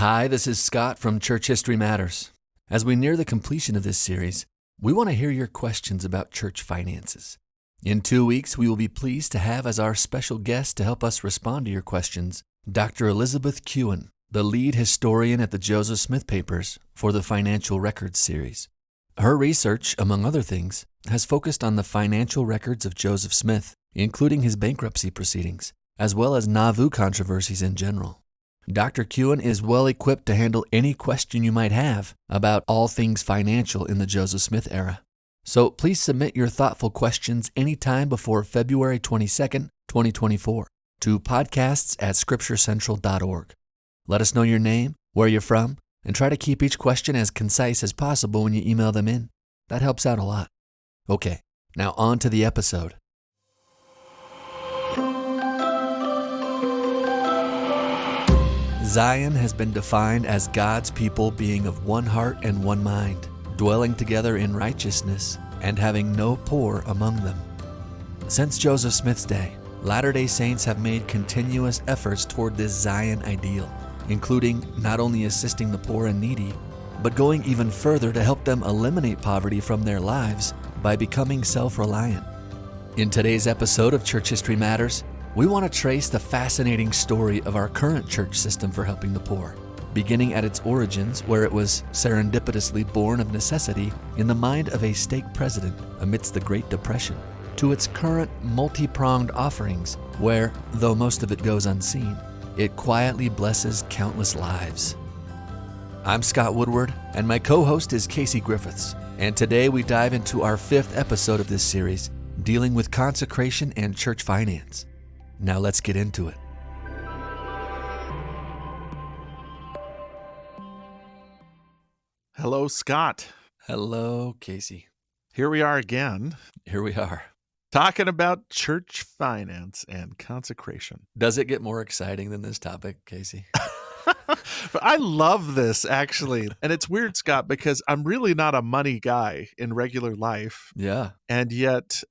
Hi, this is Scott from Church History Matters. As we near the completion of this series, we want to hear your questions about church finances. In 2 weeks, we will be pleased to have as our special guest to help us respond to your questions, Dr. Elizabeth Kewen, the lead historian at the Joseph Smith Papers for the Financial Records series. Her research, among other things, has focused on the financial records of Joseph Smith, including his bankruptcy proceedings, as well as Nauvoo controversies in general. Dr. Kewen is well equipped to handle any question you might have about all things financial in the Joseph Smith era. So please submit your thoughtful questions anytime before February 22nd, 2024 to podcasts@scripturecentral.org. Let us know your name, where you're from, and try to keep each question as concise as possible when you email them in. That helps out a lot. Okay, now on to the episode. Zion has been defined as God's people being of one heart and one mind, dwelling together in righteousness, and having no poor among them. Since Joseph Smith's day, Latter-day Saints have made continuous efforts toward this Zion ideal, including not only assisting the poor and needy, but going even further to help them eliminate poverty from their lives by becoming self-reliant. In today's episode of Church History Matters, we want to trace the fascinating story of our current church system for helping the poor, beginning at its origins where it was serendipitously born of necessity in the mind of a stake president amidst the Great Depression, to its current multi-pronged offerings where, though most of it goes unseen, it quietly blesses countless lives. I'm Scott Woodward, and my co-host is Casey Griffiths, and today we dive into our 5th episode of this series, dealing with consecration and church finance. Now let's get into it. Hello, Scott. Hello, Casey. Here we are again, Here we are. talking about church finance and consecration. Does it get more exciting than this topic, Casey? But I love this, actually. And it's weird, Scott, because I'm really not a money guy in regular life. Yeah. And yet,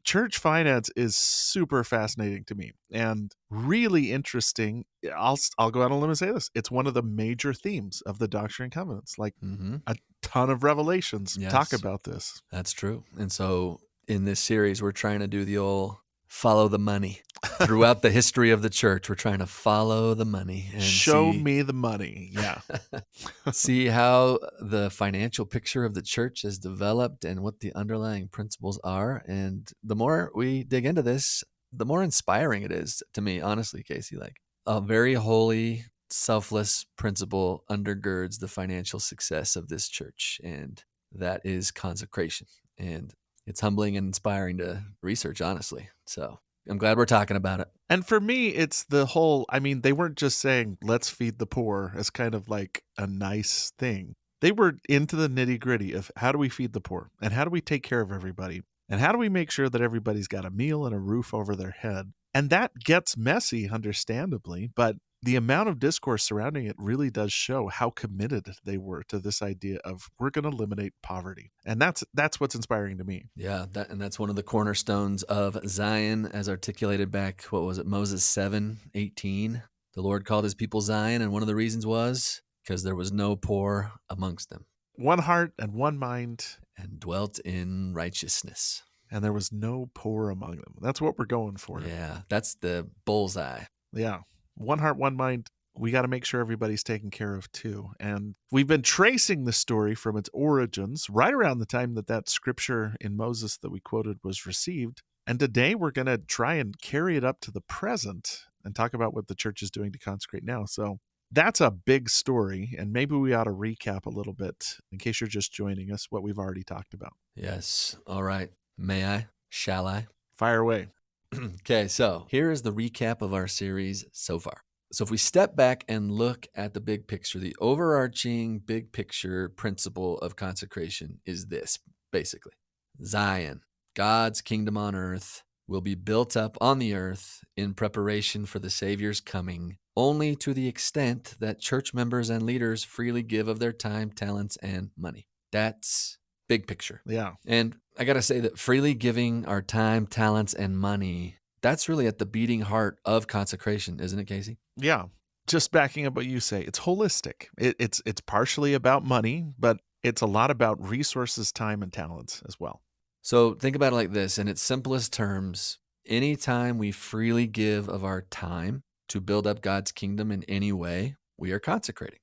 church finance is super fascinating to me and really interesting. I'll go out on a limb and say this. It's one of the major themes of the Doctrine and Covenants. Like a ton of revelations talk about this. That's true. And so in this series, we're trying to do the old follow the money. Throughout the history of the church, we're trying to follow the money. And Show me the money. Yeah. see how the financial picture of the church has developed and what the underlying principles are. And the more we dig into this, the more inspiring it is to me, honestly, Casey. Like a very holy, selfless principle undergirds the financial success of this church, and that is consecration. And it's humbling and inspiring to research, honestly. So I'm glad we're talking about it. And for me, it's the whole, they weren't just saying, let's feed the poor as kind of like a nice thing. They were into the nitty gritty of how do we feed the poor and how do we take care of everybody and how do we make sure that everybody's got a meal and a roof over their head. And that gets messy, understandably, but the amount of discourse surrounding it really does show how committed they were to this idea of we're going to eliminate poverty. And that's what's inspiring to me. Yeah, that's one of the cornerstones of Zion as articulated back, Moses 7:18. The Lord called his people Zion, and one of the reasons was because there was no poor amongst them. One heart and one mind. And dwelt in righteousness. And there was no poor among them. That's what we're going for. Yeah, that's the bullseye. Yeah. One heart, one mind. We got to make sure everybody's taken care of too. And we've been tracing the story from its origins right around the time that scripture in Moses that we quoted was received. And today we're going to try and carry it up to the present and talk about what the church is doing to consecrate now. So that's a big story. And maybe we ought to recap a little bit in case you're just joining us, what we've already talked about. Yes. All right. May I? Shall I? Fire away. Okay, so here is the recap of our series so far. So if we step back and look at the big picture, the overarching big picture principle of consecration is this, basically. Zion, God's kingdom on earth, will be built up on the earth in preparation for the Savior's coming, only to the extent that church members and leaders freely give of their time, talents, and money. That's big picture. Yeah. And I got to say that freely giving our time, talents, and money, that's really at the beating heart of consecration, isn't it, Casey? Yeah. Just backing up what you say, it's holistic. It's partially about money, but it's a lot about resources, time, and talents as well. So think about it like this in its simplest terms, anytime we freely give of our time to build up God's kingdom in any way, we are consecrating.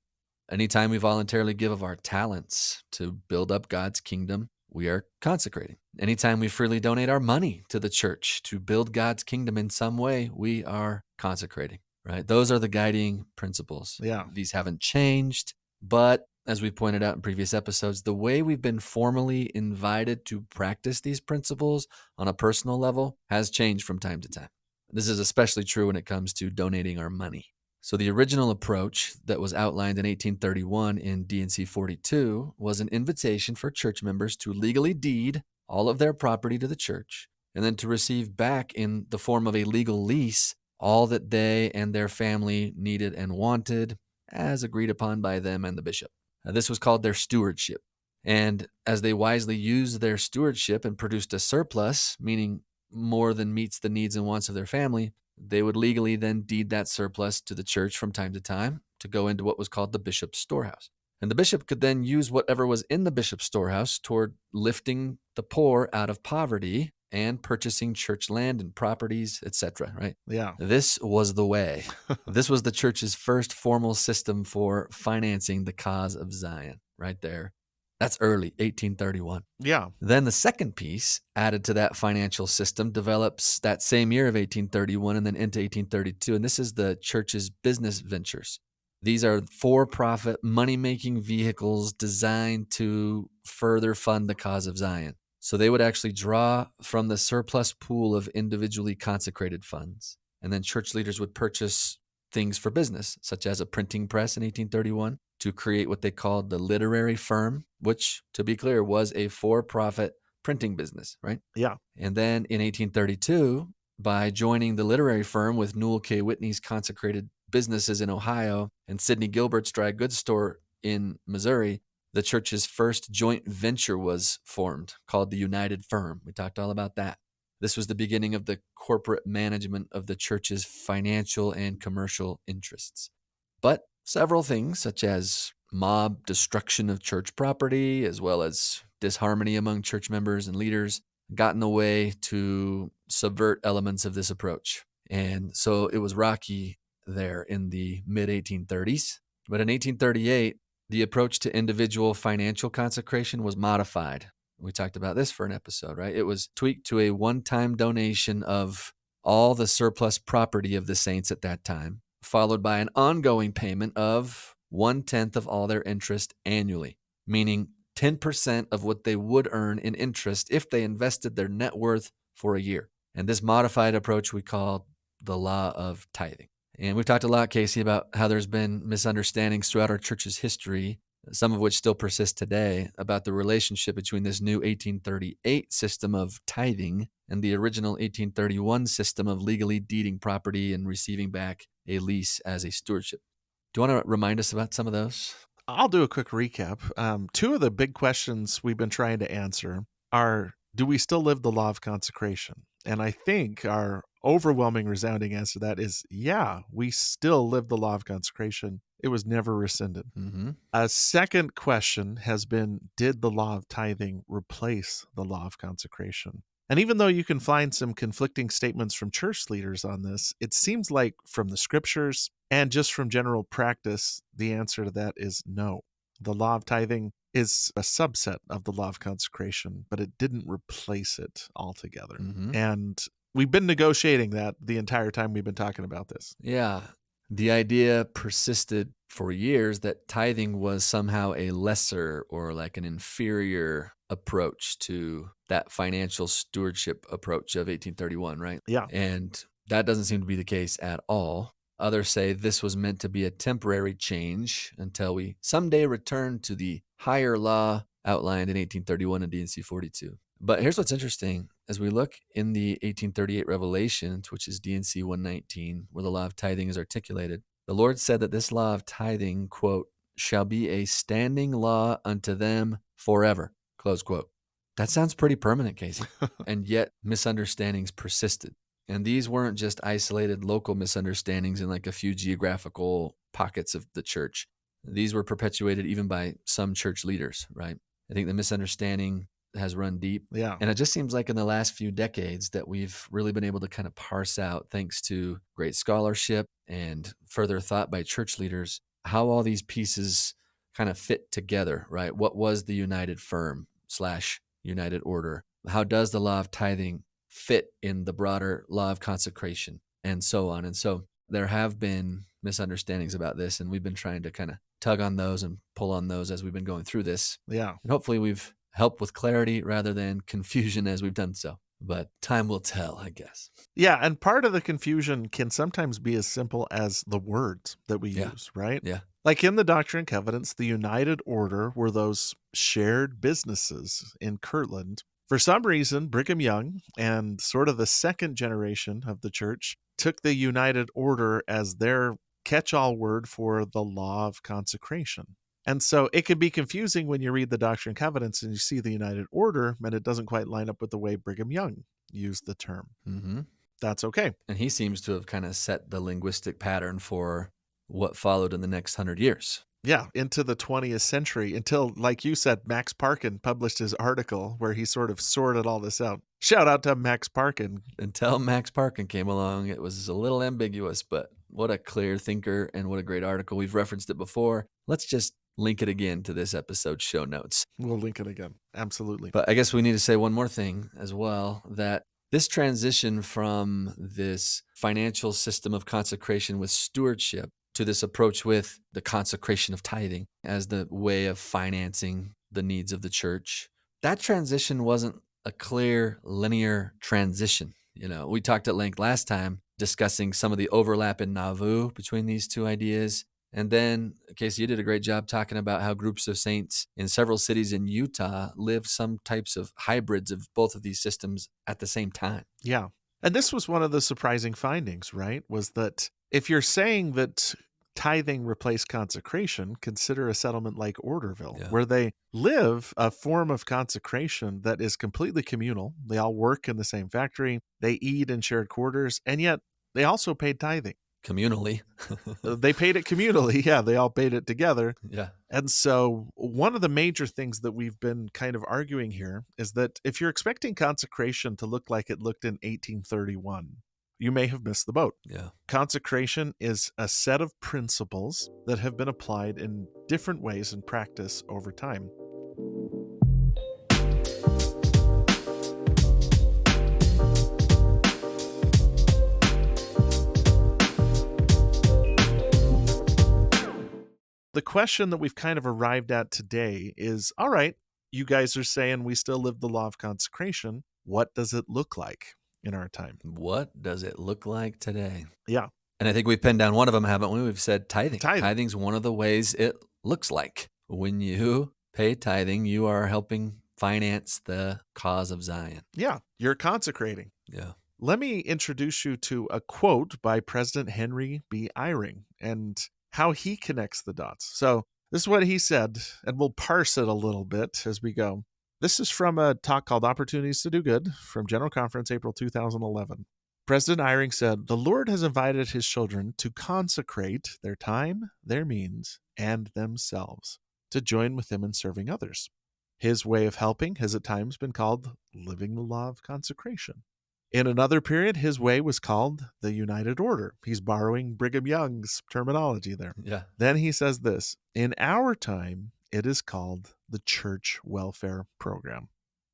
Anytime we voluntarily give of our talents to build up God's kingdom, we are consecrating. Anytime we freely donate our money to the church to build God's kingdom in some way, we are consecrating, right? Those are the guiding principles. Yeah. These haven't changed, but as we pointed out in previous episodes, the way we've been formally invited to practice these principles on a personal level has changed from time to time. This is especially true when it comes to donating our money. So the original approach that was outlined in 1831 in D&C 42 was an invitation for church members to legally deed all of their property to the church and then to receive back in the form of a legal lease all that they and their family needed and wanted as agreed upon by them and the bishop. This was called their stewardship. And as they wisely used their stewardship and produced a surplus, meaning more than meets the needs and wants of their family, they would legally then deed that surplus to the church from time to time to go into what was called the bishop's storehouse. And the bishop could then use whatever was in the bishop's storehouse toward lifting the poor out of poverty and purchasing church land and properties, etc., right? Yeah. This was the way. This was the church's first formal system for financing the cause of Zion, right there. That's early, 1831. Yeah. Then the second piece added to that financial system develops that same year of 1831 and then into 1832. And this is the church's business ventures. These are for-profit money-making vehicles designed to further fund the cause of Zion. So they would actually draw from the surplus pool of individually consecrated funds. And then church leaders would purchase things for business, such as a printing press in 1831 to create what they called the literary firm, which, to be clear, was a for-profit printing business, right? Yeah. And then in 1832, by joining the literary firm with Newell K. Whitney's consecrated businesses in Ohio and Sidney Gilbert's dry goods store in Missouri, the church's first joint venture was formed called the United Firm. We talked all about that. This was the beginning of the corporate management of the church's financial and commercial interests. But several things, such as mob destruction of church property, as well as disharmony among church members and leaders, got in the way to subvert elements of this approach. And so it was rocky there in the mid-1830s. But in 1838, the approach to individual financial consecration was modified. We talked about this for an episode, right? It was tweaked to a one-time donation of all the surplus property of the saints at that time, followed by an ongoing payment of 1/10 of all their interest annually, meaning 10% of what they would earn in interest if they invested their net worth for a year. And this modified approach we call the law of tithing. And we've talked a lot, Casey, about how there's been misunderstandings throughout our church's history, some of which still persist today, about the relationship between this new 1838 system of tithing and the original 1831 system of legally deeding property and receiving back a lease as a stewardship. Do you want to remind us about some of those? I'll do a quick recap. Two of the big questions we've been trying to answer are, do we still live the law of consecration? And I think our overwhelming, resounding answer to that is, yeah, we still live the law of consecration. It was never rescinded. Mm-hmm. A second question has been, did the law of tithing replace the law of consecration? And even though you can find some conflicting statements from church leaders on this, it seems like from the scriptures and just from general practice, the answer to that is no. The law of tithing is a subset of the law of consecration, but it didn't replace it altogether. Mm-hmm. And we've been negotiating that the entire time we've been talking about this. Yeah. The idea persisted for years that tithing was somehow a lesser or like an inferior approach to that financial stewardship approach of 1831, right? Yeah. And that doesn't seem to be the case at all. Others say this was meant to be a temporary change until we someday return to the higher law outlined in 1831 in D&C 42. But here's what's interesting. As we look in the 1838 Revelation, which is D&C 119, where the law of tithing is articulated, the Lord said that this law of tithing, quote, shall be a standing law unto them forever, close quote. That sounds pretty permanent, Casey. And yet misunderstandings persisted. And these weren't just isolated local misunderstandings in like a few geographical pockets of the church. These were perpetuated even by some church leaders, right? I think the misunderstanding has run deep. Yeah. And it just seems like in the last few decades that we've really been able to kind of parse out, thanks to great scholarship and further thought by church leaders, how all these pieces kind of fit together, right? What was the united firm slash united order? How does the law of tithing fit in the broader law of consecration, and so on? And so there have been misunderstandings about this, and we've been trying to kind of tug on those and pull on those as we've been going through this. Yeah. And hopefully we've helped with clarity rather than confusion as we've done so. But time will tell, I guess. Yeah. And part of the confusion can sometimes be as simple as the words that we Yeah. use, right? Yeah. Like in the Doctrine and Covenants, the United Order were those shared businesses in Kirtland. For some reason, Brigham Young and sort of the second generation of the church took the United Order as their catch-all word for the law of consecration. And so it can be confusing when you read the Doctrine and Covenants and you see the United Order, and it doesn't quite line up with the way Brigham Young used the term. Mm-hmm. That's okay. And he seems to have kind of set the linguistic pattern for what followed in the next 100 years. Yeah, into the 20th century until, like you said, Max Parkin published his article where he sort of sorted all this out. Shout out to Max Parkin. Until Max Parkin came along, it was a little ambiguous, but what a clear thinker and what a great article. We've referenced it before. Let's just link it again to this episode's show notes. We'll link it again. Absolutely. But I guess we need to say one more thing as well, that this transition from this financial system of consecration with stewardship to this approach with the consecration of tithing as the way of financing the needs of the church, that transition wasn't a clear linear transition. You know, we talked at length last time discussing some of the overlap in Nauvoo between these two ideas. And then, Casey, you did a great job talking about how groups of saints in several cities in Utah lived some types of hybrids of both of these systems at the same time. Yeah. And this was one of the surprising findings, right? Was that if you're saying that tithing replaced consecration, consider a settlement like Orderville, where they live a form of consecration that is completely communal. They all work in the same factory, they eat in shared quarters, and yet they also paid tithing. Communally. They paid it communally. Yeah, they all paid it together. Yeah. And so one of the major things that we've been kind of arguing here is that if you're expecting consecration to look like it looked in 1831, you may have missed the boat. Yeah. Consecration is a set of principles that have been applied in different ways in practice over time. The question that we've kind of arrived at today is, all right, you guys are saying we still live the law of consecration. What does it look like in our time? What does it look like today? Yeah. And I think we've pinned down one of them, haven't we? We've said tithing. Tithing. Tithing's one of the ways it looks like. When you pay tithing, you are helping finance the cause of Zion. Yeah, you're consecrating. Yeah. Let me introduce you to a quote by President Henry B. Eyring and how he connects the dots. So this is what he said, and we'll parse it a little bit as we go. This is from a talk called Opportunities to Do Good from General Conference, April 2011. President Eyring said, "The Lord has invited his children to consecrate their time, their means, and themselves to join with him in serving others. His way of helping has at times been called living the law of consecration. In another period, his way was called the United Order." He's borrowing Brigham Young's terminology there. Yeah. Then he says this, "In our time, it is called the Church Welfare Program.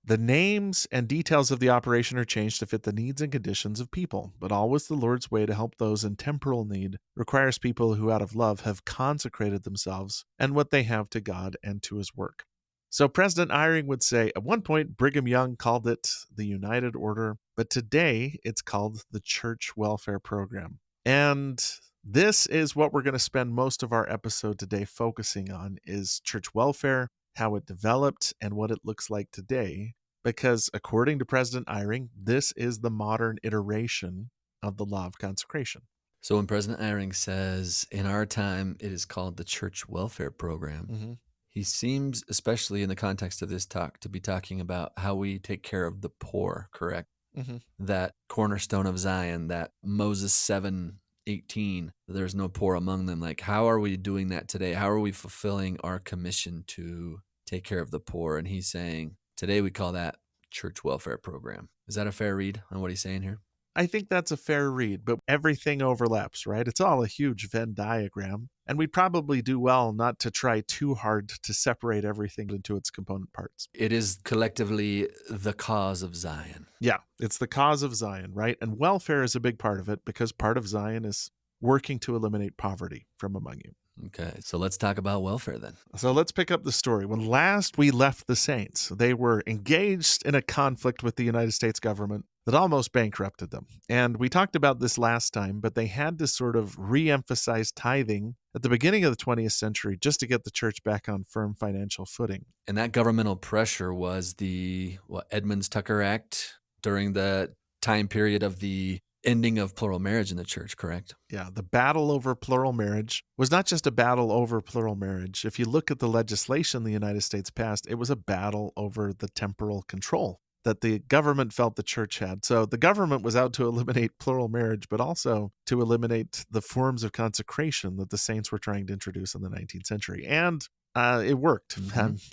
The names and details of the operation are changed to fit the needs and conditions of people, but always the Lord's way to help those in temporal need requires people who out of love have consecrated themselves and what they have to God and to his work." So President Eyring would say, at one point, Brigham Young called it the United Order, but today it's called the Church Welfare Program. And this is what we're going to spend most of our episode today focusing on, is church welfare, how it developed, and what it looks like today. Because according to President Eyring, this is the modern iteration of the law of consecration. So when President Eyring says, in our time, it is called the Church Welfare Program, he seems, especially in the context of this talk, to be talking about how we take care of the poor, correct? Mhm. that cornerstone of Zion, that Moses 7:18, there's no poor among them. Like, how are we doing that today? How are we fulfilling our commission to take care of the poor? And he's saying, today we call that church welfare program. Is that a fair read on what he's saying here? I think that's a fair read, but everything overlaps, right? It's all a huge Venn diagram. And we'd probably do well not to try too hard to separate everything into its component parts. It is collectively the cause of Zion. Yeah, it's the cause of Zion, right? And welfare is a big part of it because part of Zion is working to eliminate poverty from among you. Okay, so let's talk about welfare then. So let's pick up the story. When last we left the Saints, they were engaged in a conflict with the United States government that almost bankrupted them. And we talked about this last time, but they had to sort of re-emphasize tithing at the beginning of the 20th century just to get the church back on firm financial footing. And that governmental pressure was the Edmunds-Tucker Act during the time period of the ending of plural marriage in the church, correct? Yeah, the battle over plural marriage was not just a battle over plural marriage. If you look at the legislation the United States passed, it was a battle over the temporal control that the government felt the church had. So the government was out to eliminate plural marriage, but also to eliminate the forms of consecration that the saints were trying to introduce in the 19th century. And it worked.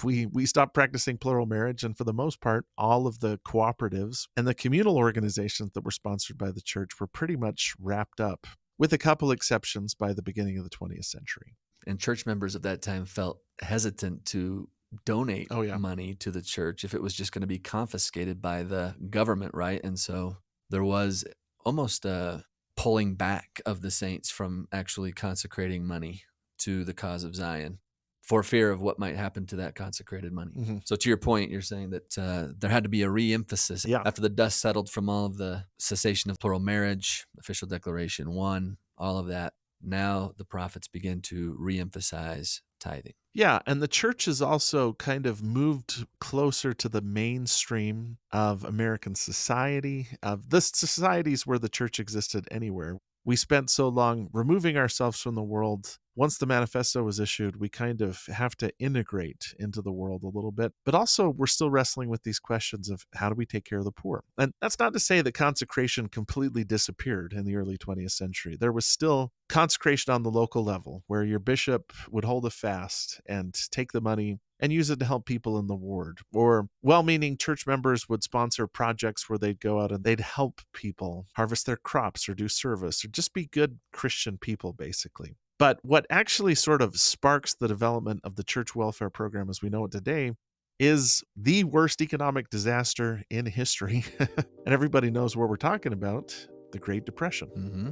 We stopped practicing plural marriage, and for the most part, all of the cooperatives and the communal organizations that were sponsored by the church were pretty much wrapped up, with a couple exceptions, by the beginning of the 20th century. And church members of that time felt hesitant to donate money to the church if it was just going to be confiscated by the government, right? And so there was almost a pulling back of the saints from actually consecrating money to the cause of Zion, for fear of what might happen to that consecrated money. Mm-hmm. So to your point, you're saying that there had to be a re-emphasis after the dust settled from all of the cessation of plural marriage, official declaration 1, all of that. Now the prophets begin to re-emphasize tithing. Yeah, and the church has also kind of moved closer to the mainstream of American society, of the societies where the church existed anywhere. We spent so long removing ourselves from the world. Once the manifesto was issued, we kind of have to integrate into the world a little bit. But also, we're still wrestling with these questions of how do we take care of the poor? And that's not to say that consecration completely disappeared in the early 20th century. There was still consecration on the local level, where your bishop would hold a fast and take the money and use it to help people in the ward. Or well-meaning church members would sponsor projects where they'd go out and they'd help people harvest their crops or do service or just be good Christian people, basically. But what actually sort of sparks the development of the church welfare program as we know it today is the worst economic disaster in history. And everybody knows what we're talking about, the Great Depression. Mm-hmm.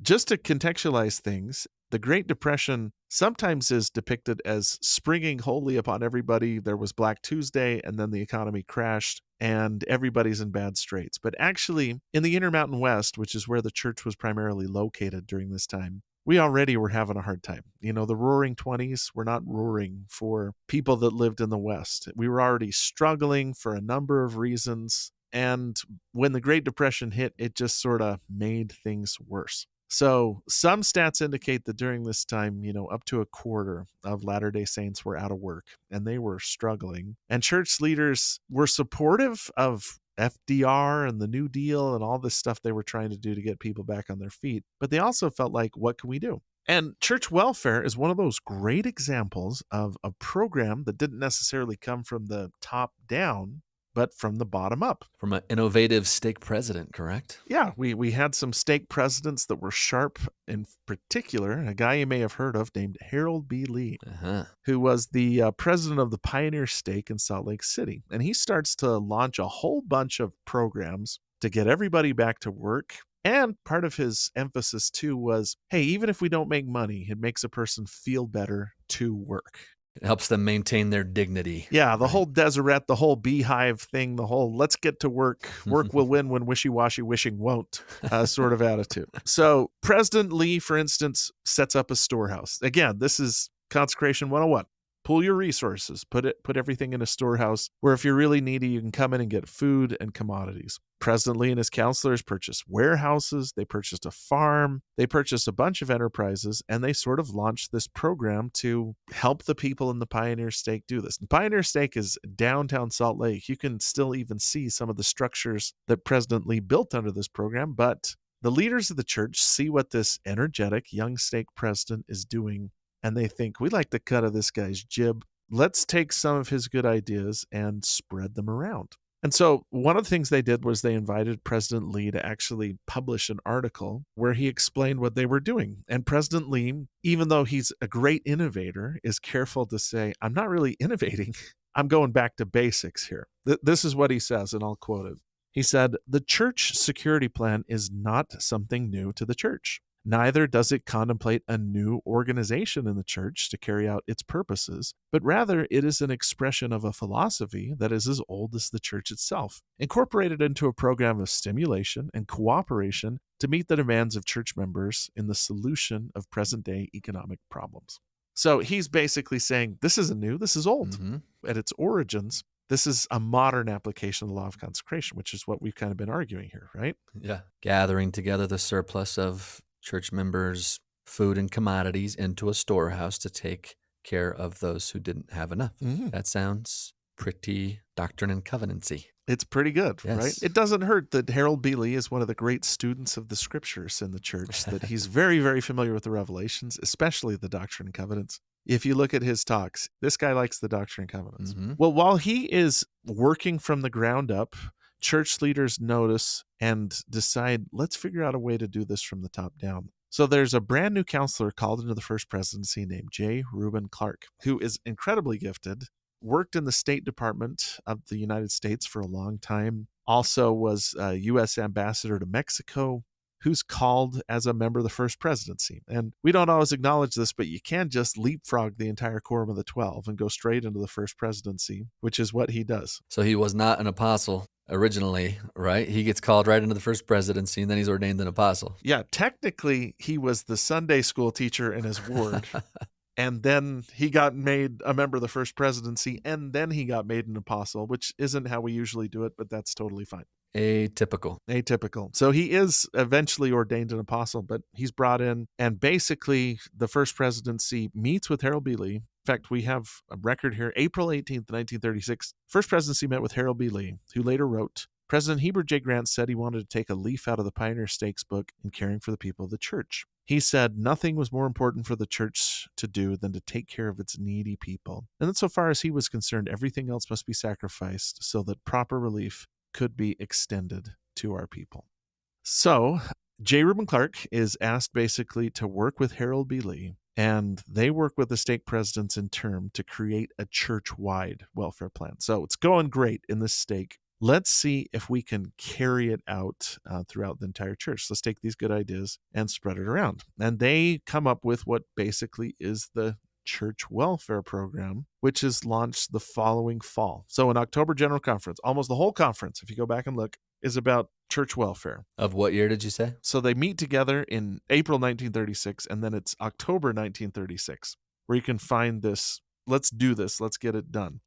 Just to contextualize things, the Great Depression sometimes is depicted as springing wholly upon everybody. There was Black Tuesday, and then the economy crashed, and everybody's in bad straits. But actually, in the Intermountain West, which is where the church was primarily located during this time, we already were having a hard time. You know, the Roaring 20s were not roaring for people that lived in the West. We were already struggling for a number of reasons. And when the Great Depression hit, it just sort of made things worse. So some stats indicate that during this time, you know, up to a quarter of Latter-day Saints were out of work and they were struggling. And church leaders were supportive of FDR and the New Deal and all this stuff they were trying to do to get people back on their feet. But they also felt like, what can we do? And church welfare is one of those great examples of a program that didn't necessarily come from the top down, but from the bottom up. From an innovative stake president, correct? Yeah, we had some stake presidents that were sharp, in particular, a guy you may have heard of named Harold B. Lee, who was the president of the Pioneer Stake in Salt Lake City. And he starts to launch a whole bunch of programs to get everybody back to work. And part of his emphasis, too, was, hey, even if we don't make money, it makes a person feel better to work. It helps them maintain their dignity. Yeah, the whole Deseret, the whole beehive thing, the whole let's get to work, work will win when wishy-washy wishing won't sort of attitude. So President Lee, for instance, sets up a storehouse. Again, this is Consecration 101. pool your resources, put everything in a storehouse where if you're really needy, you can come in and get food and commodities. President Lee and his counselors purchased warehouses, they purchased a farm, they purchased a bunch of enterprises, and they sort of launched this program to help the people in the Pioneer Stake do this. And Pioneer Stake is downtown Salt Lake. You can still even see some of the structures that President Lee built under this program, but the leaders of the church see what this energetic young stake president is doing, and they think, we like the cut of this guy's jib. Let's take some of his good ideas and spread them around. And so one of the things they did was they invited President Lee to actually publish an article where he explained what they were doing. And President Lee, even though he's a great innovator, is careful to say, I'm not really innovating. I'm going back to basics here. This is what he says, and I'll quote it. He said, "The church security plan is not something new to the church. Neither does it contemplate a new organization in the church to carry out its purposes, but rather it is an expression of a philosophy that is as old as the church itself, incorporated into a program of stimulation and cooperation to meet the demands of church members in the solution of present-day economic problems." So he's basically saying, this isn't new, this is old. Mm-hmm. At its origins, this is a modern application of the law of consecration, which is what we've kind of been arguing here, right? Yeah. Gathering together the surplus of church members' food and commodities into a storehouse to take care of those who didn't have enough. Mm-hmm. That sounds pretty Doctrine and Covenancy. It's pretty good, Yes. right? It doesn't hurt that Harold B. Lee is one of the great students of the scriptures in the church, that he's very, very familiar with the Revelations, especially the Doctrine and Covenants. If you look at his talks, this guy likes the Doctrine and Covenants. Mm-hmm. Well, while he is working from the ground up, church leaders notice and decide, let's figure out a way to do this from the top down. So there's a brand new counselor called into the first presidency named J. Reuben Clark, who is incredibly gifted, worked in the State Department of the United States for a long time, also was a U.S. ambassador to Mexico, who's called as a member of the first presidency. And we don't always acknowledge this, but you can't just leapfrog the entire quorum of the 12 and go straight into the first presidency, which is what he does. So he was not an apostle originally, right? He gets called right into the first presidency, and then he's ordained an apostle. Yeah, technically, he was the Sunday school teacher in his ward. And then he got made a member of the first presidency, and then he got made an apostle, which isn't how we usually do it, but that's totally fine. Atypical. So he is eventually ordained an apostle, but he's brought in, and basically the first presidency meets with Harold B. Lee. In fact, we have a record here, April 18th, 1936. First presidency met with Harold B. Lee, who later wrote, President Heber J. Grant said he wanted to take a leaf out of the Pioneer Stakes book in caring for the people of the church. He said nothing was more important for the church to do than to take care of its needy people. And that so far as he was concerned, everything else must be sacrificed so that proper relief could be extended to our people. So J. Reuben Clark is asked basically to work with Harold B. Lee, and they work with the stake presidents in turn to create a church-wide welfare plan. So it's going great in this stake. Let's see if we can carry it out throughout the entire church. Let's take these good ideas and spread it around. And they come up with what basically is the church welfare program, which is launched the following fall. So in October General Conference, almost the whole conference, if you go back and look, is about church welfare. Of what year did you say? So they meet together in April 1936, and then it's October 1936, where you can find this, let's do this, let's get it done.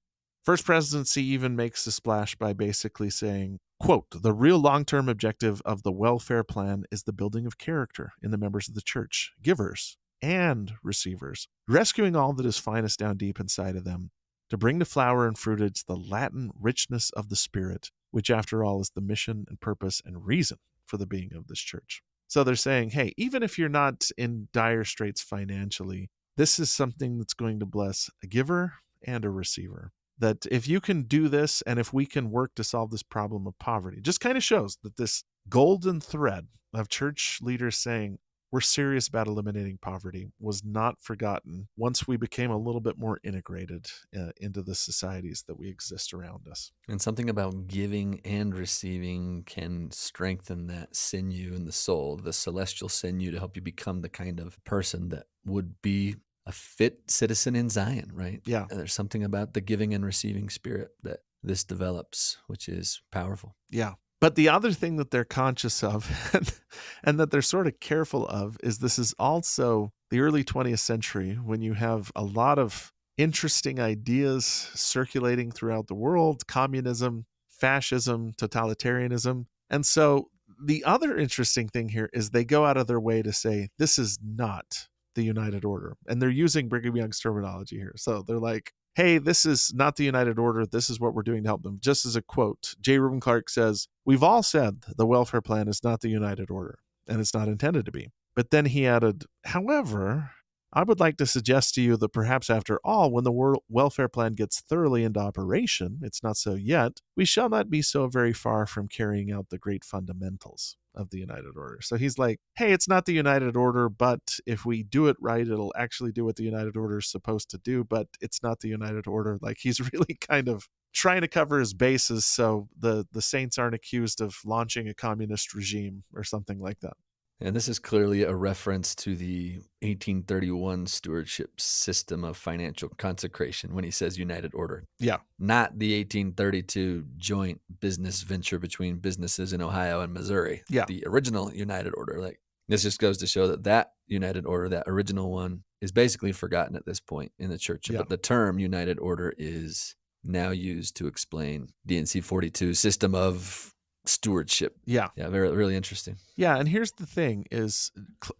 First presidency even makes a splash by basically saying, quote, the real long-term objective of the welfare plan is the building of character in the members of the church, givers and receivers, rescuing all that is finest down deep inside of them, to bring to flower and fruitage the latent richness of the Spirit, which after all is the mission and purpose and reason for the being of this church. So they're saying, hey, even if you're not in dire straits financially, this is something that's going to bless a giver and a receiver. That if you can do this, and if we can work to solve this problem of poverty, just kind of shows that this golden thread of church leaders saying we're serious about eliminating poverty was not forgotten once we became a little bit more integrated into the societies that we exist around us. And something about giving and receiving can strengthen that sinew in the soul, the celestial sinew, to help you become the kind of person that would be a fit citizen in Zion, right? Yeah. And there's something about the giving and receiving spirit that this develops, which is powerful. Yeah. But the other thing that they're conscious of and that they're sort of careful of is this is also the early 20th century when you have a lot of interesting ideas circulating throughout the world: communism, fascism, totalitarianism. And so the other interesting thing here is they go out of their way to say this is not the United Order. And they're using Brigham Young's terminology here. So they're like, hey, this is not the United Order. This is what we're doing to help them. Just as a quote, J. Reuben Clark says, "We've all said the welfare plan is not the United Order, and it's not intended to be." But then he added, however, I would like to suggest to you that perhaps after all, when the welfare plan gets thoroughly into operation, it's not so yet, we shall not be so very far from carrying out the great fundamentals of the United Order. So he's like, hey, it's not the United Order, but if we do it right, it'll actually do what the United Order is supposed to do, but it's not the United Order. Like, he's really kind of trying to cover his bases so the saints aren't accused of launching a communist regime or something like that. And this is clearly a reference to the 1831 stewardship system of financial consecration when he says United Order. Yeah. Not the 1832 joint business venture between businesses in Ohio and Missouri. Yeah. The original United Order. Like, this just goes to show that United Order, that original one, is basically forgotten at this point in the church. Yeah. But the term United Order is now used to explain D&C 42 system of stewardship. Yeah. Very, really interesting. Yeah. And here's the thing is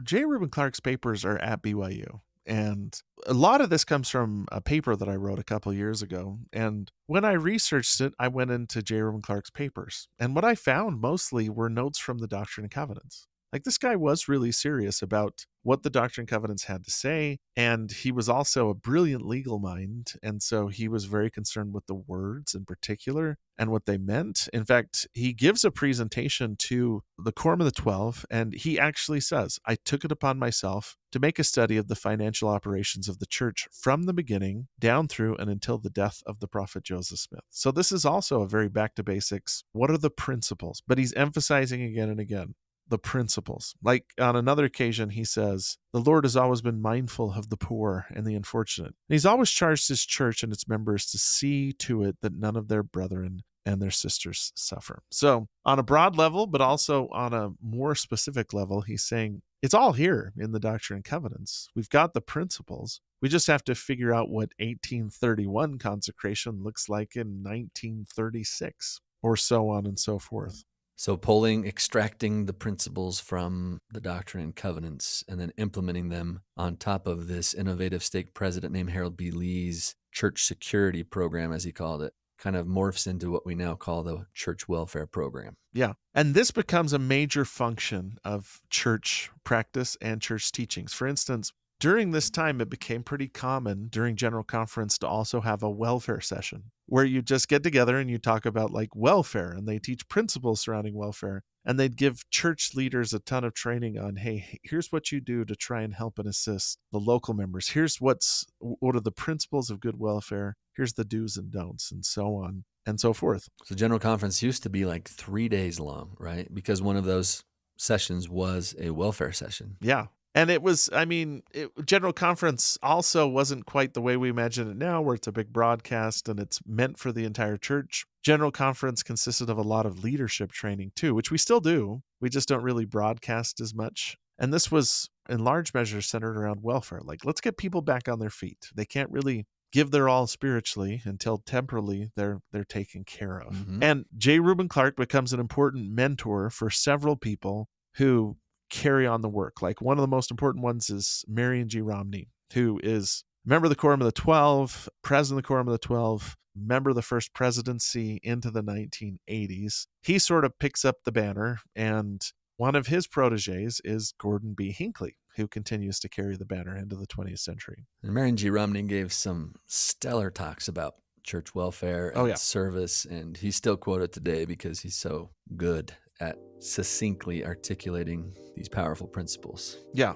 J. Reuben Clark's papers are at BYU. And a lot of this comes from a paper that I wrote a couple years ago. And when I researched it, I went into J. Reuben Clark's papers. And what I found mostly were notes from the Doctrine and Covenants. Like, this guy was really serious about what the Doctrine and Covenants had to say, and he was also a brilliant legal mind, and so he was very concerned with the words in particular and what they meant. In fact, he gives a presentation to the Quorum of the 12, and he actually says, I took it upon myself to make a study of the financial operations of the church from the beginning down through and until the death of the prophet Joseph Smith. So this is also a very back to basics. What are the principles? But he's emphasizing again and again the principles. Like, on another occasion, he says, the Lord has always been mindful of the poor and the unfortunate. And he's always charged his church and its members to see to it that none of their brethren and their sisters suffer. So on a broad level, but also on a more specific level, he's saying it's all here in the Doctrine and Covenants. We've got the principles. We just have to figure out what 1831 consecration looks like in 1936, or so on and so forth. So extracting the principles from the Doctrine and Covenants and then implementing them on top of this innovative stake president named Harold B. Lee's church security program, as he called it, kind of morphs into what we now call the church welfare program. Yeah. And this becomes a major function of church practice and church teachings. For instance, during this time, it became pretty common during General Conference to also have a welfare session where you just get together and you talk about like welfare, and they teach principles surrounding welfare, and they'd give church leaders a ton of training on, hey, here's what you do to try and help and assist the local members. Here's what are the principles of good welfare. Here's the do's and don'ts, and so on and so forth. So General Conference used to be like 3 days long, right? Because one of those sessions was a welfare session. Yeah. And it was, General Conference also wasn't quite the way we imagine it now, where it's a big broadcast and it's meant for the entire church. General Conference consisted of a lot of leadership training too, which we still do. We just don't really broadcast as much. And this was in large measure centered around welfare. Like, let's get people back on their feet. They can't really give their all spiritually until temporally they're taken care of. Mm-hmm. And J. Reuben Clark becomes an important mentor for several people who carry on the work. Like, one of the most important ones is Marion G. Romney, who is member of the Quorum of the 12, president of the Quorum of the 12, member of the first presidency into the 1980s. He sort of picks up the banner, and one of his proteges is Gordon B. Hinckley, who continues to carry the banner into the 20th century. And Marion G. Romney gave some stellar talks about church welfare and service, and he's still quoted today because he's so good at succinctly articulating these powerful principles. Yeah.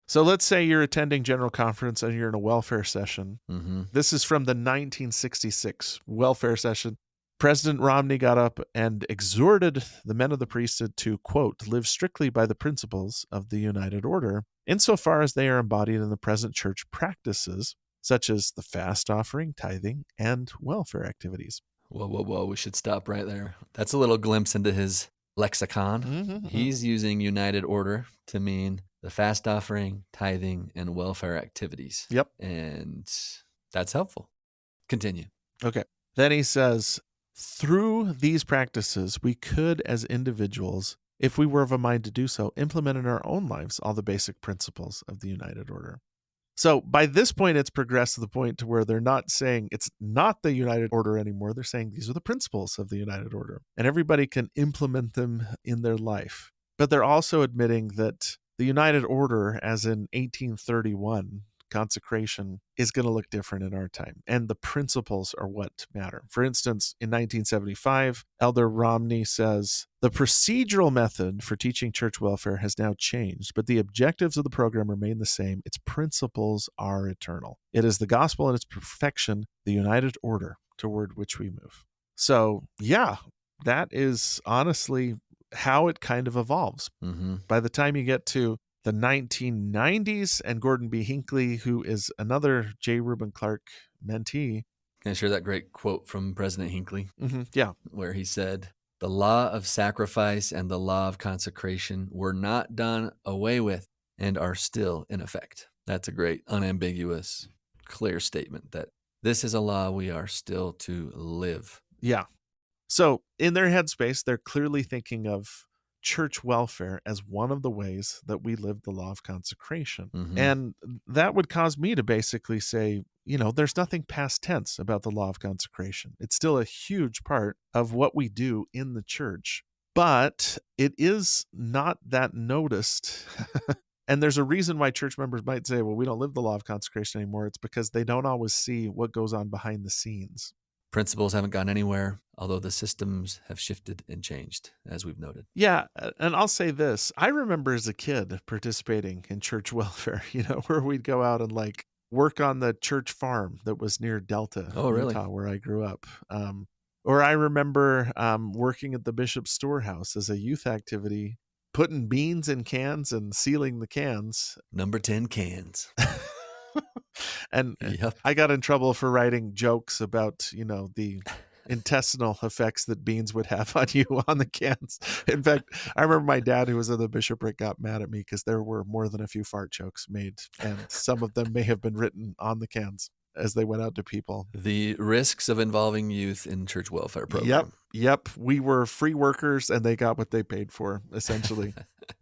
So let's say you're attending General Conference and you're in a welfare session. Mm-hmm. This is from the 1966 welfare session. President Romney got up and exhorted the men of the priesthood to, quote, live strictly by the principles of the United Order, insofar as they are embodied in the present church practices, such as the fast offering, tithing, and welfare activities. Whoa, whoa, whoa. We should stop right there. That's a little glimpse into his lexicon. Mm-hmm. He's using united order to mean the fast offering, tithing, and welfare activities. Yep. And that's helpful. Continue. Okay. Then he says, through these practices, we could, as individuals, if we were of a mind to do so, implement in our own lives all the basic principles of the united order. So by this point, it's progressed to the point to where they're not saying it's not the united order anymore. They're saying these are the principles of the united order, and everybody can implement them in their life. But they're also admitting that the united order, as in 1831, consecration, is going to look different in our time, and the principles are what matter. For instance, in 1975, Elder Romney says, the procedural method for teaching church welfare has now changed, but the objectives of the program remain the same. Its principles are eternal. It is the gospel and its perfection, the united order toward which we move. So, yeah, that is honestly how it kind of evolves. Mm-hmm. By the time you get to the 1990s, and Gordon B. Hinckley, who is another J. Reuben Clark mentee. Can I share that great quote from President Hinckley? Mm-hmm. Yeah. Where he said, the law of sacrifice and the law of consecration were not done away with and are still in effect. That's a great, unambiguous, clear statement that this is a law we are still to live. Yeah. So in their headspace, they're clearly thinking of church welfare as one of the ways that we live the law of consecration. Mm-hmm. And that would cause me to basically say, there's nothing past tense about the law of consecration. It's still a huge part of what we do in the church, but it is not that noticed. And there's a reason why church members might say, well, we don't live the law of consecration anymore. It's because they don't always see what goes on behind the scenes. Principles haven't gone anywhere, although the systems have shifted and changed, as we've noted. Yeah, and I'll say this. I remember as a kid participating in church welfare, where we'd go out and work on the church farm that was near Delta, Utah, where I grew up. Or I remember working at the Bishop's Storehouse as a youth activity, putting beans in cans and sealing the cans. Number 10 cans. And yep. I got in trouble for writing jokes about, the intestinal effects that beans would have on you on the cans. In fact, I remember my dad, who was in the bishopric, got mad at me because there were more than a few fart jokes made, and some of them may have been written on the cans as they went out to people. The risks of involving youth in church welfare program. Yep. We were free workers, and they got what they paid for, essentially.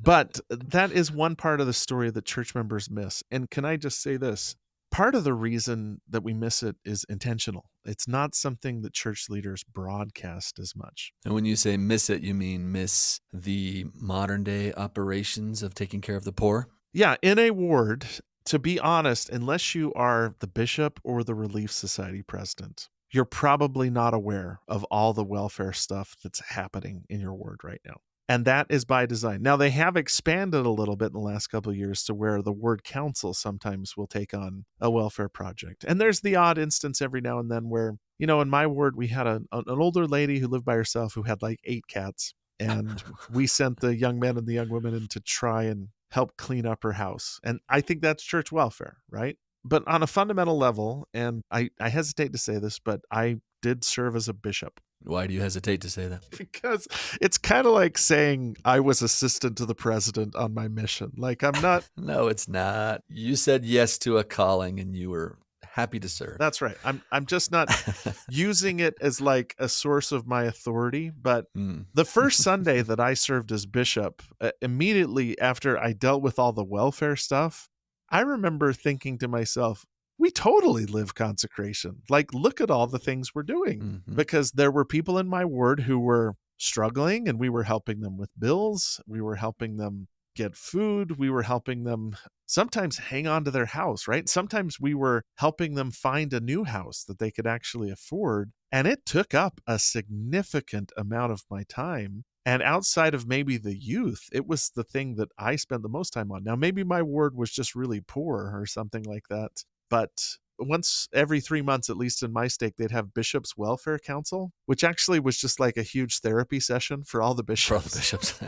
But that is one part of the story that church members miss. And can I just say this? Part of the reason that we miss it is intentional. It's not something that church leaders broadcast as much. And when you say miss it, you mean miss the modern day operations of taking care of the poor? Yeah, in a ward, to be honest, unless you are the bishop or the Relief Society president, you're probably not aware of all the welfare stuff that's happening in your ward right now. And that is by design. Now, they have expanded a little bit in the last couple of years to where the ward council sometimes will take on a welfare project. And there's the odd instance every now and then where, in my ward, we had an older lady who lived by herself who had 8 cats. And we sent the young men and the young women in to try and help clean up her house. And I think that's church welfare, right? But on a fundamental level, and I hesitate to say this, but I did serve as a bishop. Why do you hesitate to say that? Because it's kind of like saying I was assistant to the president on my mission. I'm not. No, it's not. You said yes to a calling and you were happy to serve. That's right. I'm just not using it as a source of my authority. But the first Sunday that I served as bishop, immediately after I dealt with all the welfare stuff, I remember thinking to myself, we totally live consecration. Look at all the things we're doing. Mm-hmm. Because there were people in my ward who were struggling, and we were helping them with bills. We were helping them get food. We were helping them sometimes hang on to their house, right? Sometimes we were helping them find a new house that they could actually afford. And it took up a significant amount of my time. And outside of maybe the youth, it was the thing that I spent the most time on. Now, maybe my ward was just really poor or something like that. But once every 3 months, at least in my stake, they'd have Bishop's Welfare Council, which actually was just a huge therapy session for all the bishops.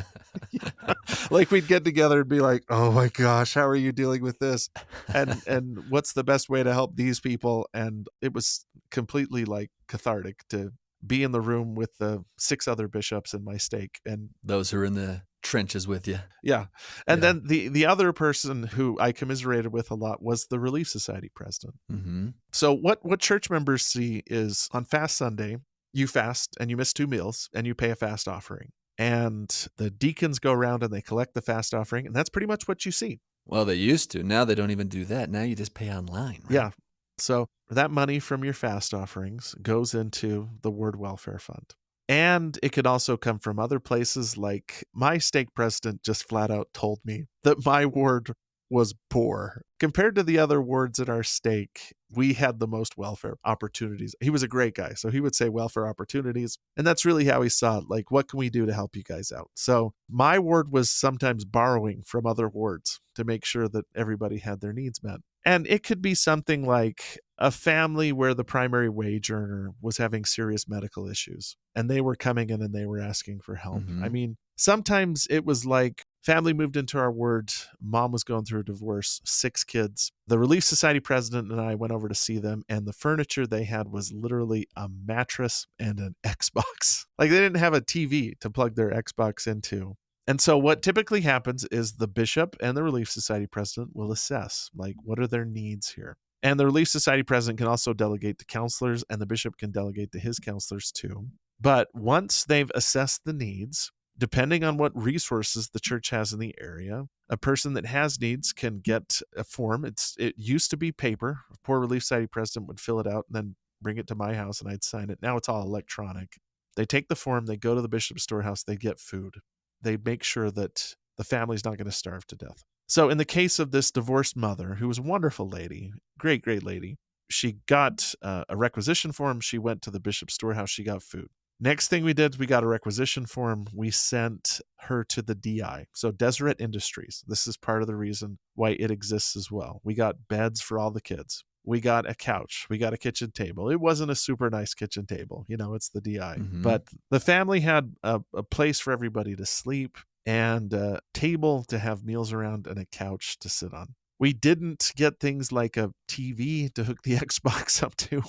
We'd get together and be like, oh my gosh, how are you dealing with this? And what's the best way to help these people? And it was completely cathartic to be in the room with the 6 other bishops in my stake. And Those who are in the trenches with you. yeah. And Yeah. then the other person who I commiserated with a lot was the Relief Society president. Mm-hmm. So what church members see is on Fast Sunday, you fast and you miss 2 meals and you pay a fast offering. And the deacons go around and they collect the fast offering, and that's pretty much what you see. Well, they used to. Now they don't even do that. Now you just pay online, right? Yeah. So that money from your fast offerings goes into the Word Welfare Fund. And it could also come from other places, like my stake president just flat out told me that my ward was poor. Compared to the other wards in our stake, we had the most welfare opportunities. He was a great guy, so he would say welfare opportunities. And that's really how he saw it. Like, what can we do to help you guys out? So my ward was sometimes borrowing from other wards to make sure that everybody had their needs met. And it could be something like a family where the primary wage earner was having serious medical issues and they were coming in and they were asking for help. Mhm. I mean, sometimes it was like family moved into our ward, mom was going through a divorce, 6 kids. The Relief Society president and I went over to see them, and the furniture they had was literally a mattress and an Xbox. Like, they didn't have a TV to plug their Xbox into. And so what typically happens is the bishop and the Relief Society president will assess, like, what are their needs here? And the Relief Society president can also delegate to counselors, and the bishop can delegate to his counselors too. But once they've assessed the needs, depending on what resources the church has in the area, a person that has needs can get a form. It used to be paper. A poor Relief Society president would fill it out and then bring it to my house and I'd sign it. Now it's all electronic. They take the form, they go to the bishop's storehouse, they get food. They make sure that the family's not going to starve to death. So in the case of this divorced mother, who was a wonderful lady, great lady, she got a requisition form. She went to the bishop's storehouse. She got food. Next thing we did, we got a requisition form. We sent her to the DI. So Deseret Industries. This is part of the reason why it exists as well. We got beds for all the kids. We got a couch. We got a kitchen table. It wasn't a super nice kitchen table. You know, it's the DI. Mhm. But the family had a place for everybody to sleep and a table to have meals around and a couch to sit on. We didn't get things like a TV to hook the Xbox up to,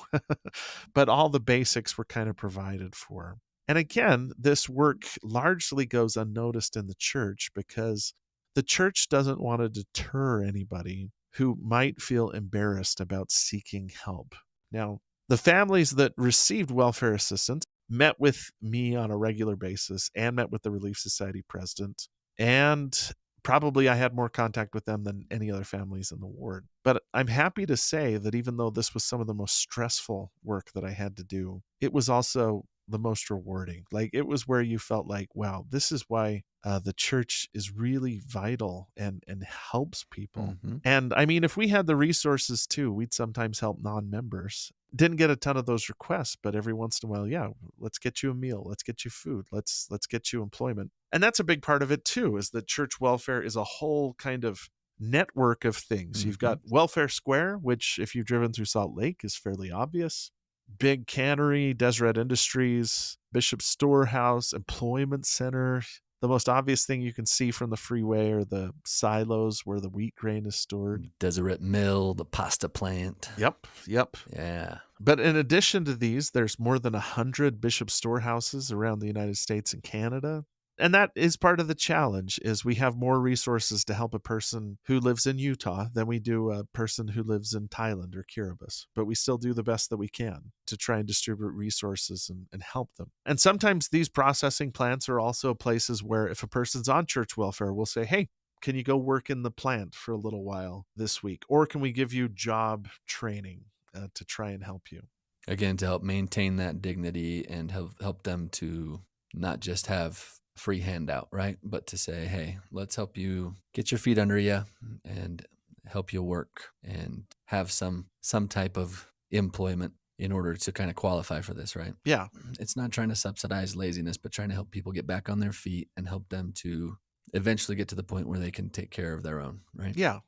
but all the basics were kind of provided for. And again, this work largely goes unnoticed in the church because the church doesn't want to deter anybody who might feel embarrassed about seeking help. Now, the families that received welfare assistance met with me on a regular basis and met with the Relief Society president, and probably I had more contact with them than any other families in the ward. But I'm happy to say that even though this was some of the most stressful work that I had to do, it was also the most rewarding. Like, it was where you felt like, wow, this is why the church is really vital and helps people. Mhm. And I mean, if we had the resources too, we'd sometimes help non-members. Didn't get a ton of those requests, but every once in a while, yeah, let's get you a meal, let's get you food, let's get you employment. And that's a big part of it too, is that church welfare is a whole kind of network of things. You've got Welfare Square, which if you've driven through Salt Lake is fairly obvious. Big Cannery, Deseret Industries, Bishop's Storehouse, Employment Center. The most obvious thing you can see from the freeway are the silos where the wheat grain is stored. Deseret Mill, the pasta plant. Yep. Yeah. But in addition to these, there's more than 100 Bishop Storehouses around the United States and Canada. And that is part of the challenge, is we have more resources to help a person who lives in Utah than we do a person who lives in Thailand or Kiribati. But we still do the best that we can to try and distribute resources and help them. And sometimes these processing plants are also places where if a person's on church welfare, we'll say, hey, can you go work in the plant for a little while this week? Or can we give you job training to try and help you? Again, to help maintain that dignity and help them to not just have free handout, right? But to say, hey, let's help you get your feet under you and help you work and have some type of employment in order to kind of qualify for this, right? Yeah. It's not trying to subsidize laziness, but trying to help people get back on their feet and help them to eventually get to the point where they can take care of their own, right? Yeah.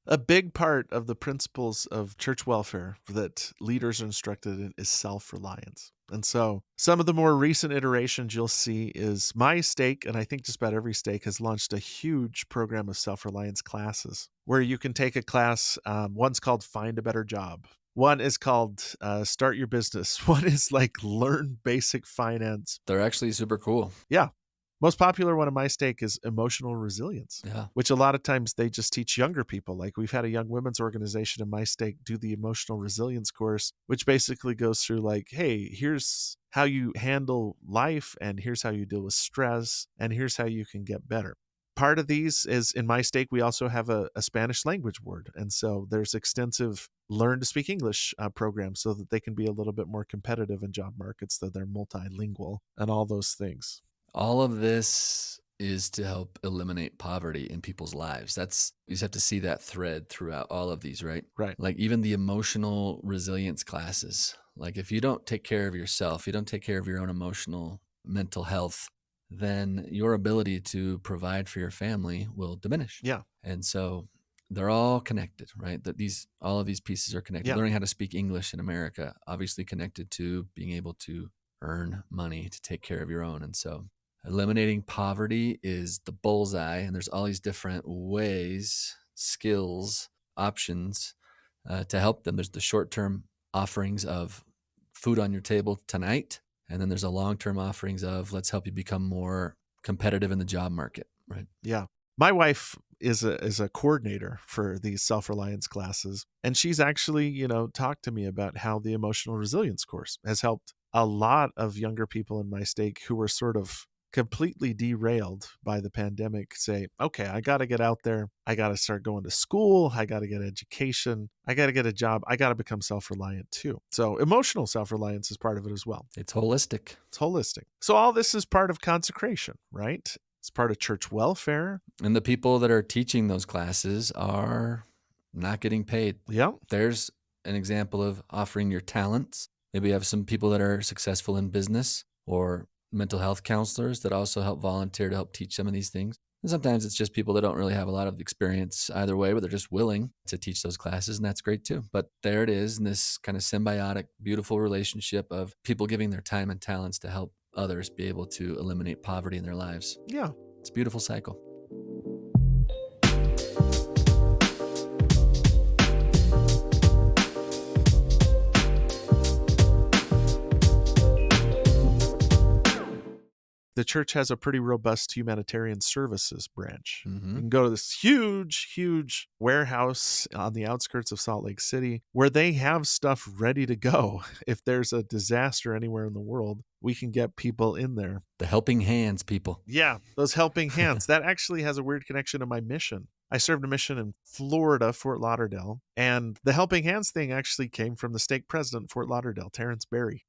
A big part of the principles of church welfare that leaders are instructed in is self-reliance. And so some of the more recent iterations you'll see is my stake, and I think just about every stake, has launched a huge program of self-reliance classes where you can take a class, one's called Find a Better Job. One is called Start Your Business. One is like Learn Basic Finance. They're actually super cool. Yeah. Most popular one in my stake is Emotional Resilience, Yeah. which a lot of times they just teach younger people. Like we've had a young women's organization in my stake do the Emotional Resilience course, which basically goes through like, hey, here's how you handle life, and here's how you deal with stress, and here's how you can get better. Part of these is in my stake, we also have a Spanish language ward. And so there's extensive learn to speak English programs so that they can be a little bit more competitive in job markets, that they're multilingual and all those things. All of this is to help eliminate poverty in people's lives. You just have to see that thread throughout all of these, right? Right. Like even the emotional resilience classes. Like if you don't take care of yourself, you don't take care of your own emotional, mental health, then your ability to provide for your family will diminish. Yeah. And so they're all connected, right? All of these pieces are connected. Yeah. Learning how to speak English in America, obviously connected to being able to earn money to take care of your own. And so eliminating poverty is the bullseye, and there's all these different ways, skills, options to help them. There's the short-term offerings of food on your table tonight, and then there's a long-term offerings of let's help you become more competitive in the job market, right? Yeah. My wife is a coordinator for these self-reliance classes, and she's actually, talked to me about how the emotional resilience course has helped a lot of younger people in my stake who were sort of completely derailed by the pandemic say, okay, I got to get out there. I got to start going to school. I got to get education. I got to get a job. I got to become self-reliant too. So emotional self-reliance is part of it as well. It's holistic. It's holistic. So all this is part of consecration, right? It's part of church welfare. And the people that are teaching those classes are not getting paid. Yeah. There's an example of offering your talents. Maybe you have some people that are successful in business or mental health counselors that also help volunteer to help teach some of these things. And sometimes it's just people that don't really have a lot of experience either way, but they're just willing to teach those classes, and that's great too. But there it is in this kind of symbiotic, beautiful relationship of people giving their time and talents to help others be able to eliminate poverty in their lives. Yeah. It's a beautiful cycle. The church has a pretty robust humanitarian services branch. Mm-hmm. You can go to this huge, huge warehouse on the outskirts of Salt Lake City where they have stuff ready to go. If there's a disaster anywhere in the world, we can get people in there. The helping hands, people. Yeah, those helping hands. That actually has a weird connection to my mission. I served a mission in Florida, Fort Lauderdale, and the helping hands thing actually came from the stake president of Fort Lauderdale, Terrence Berry.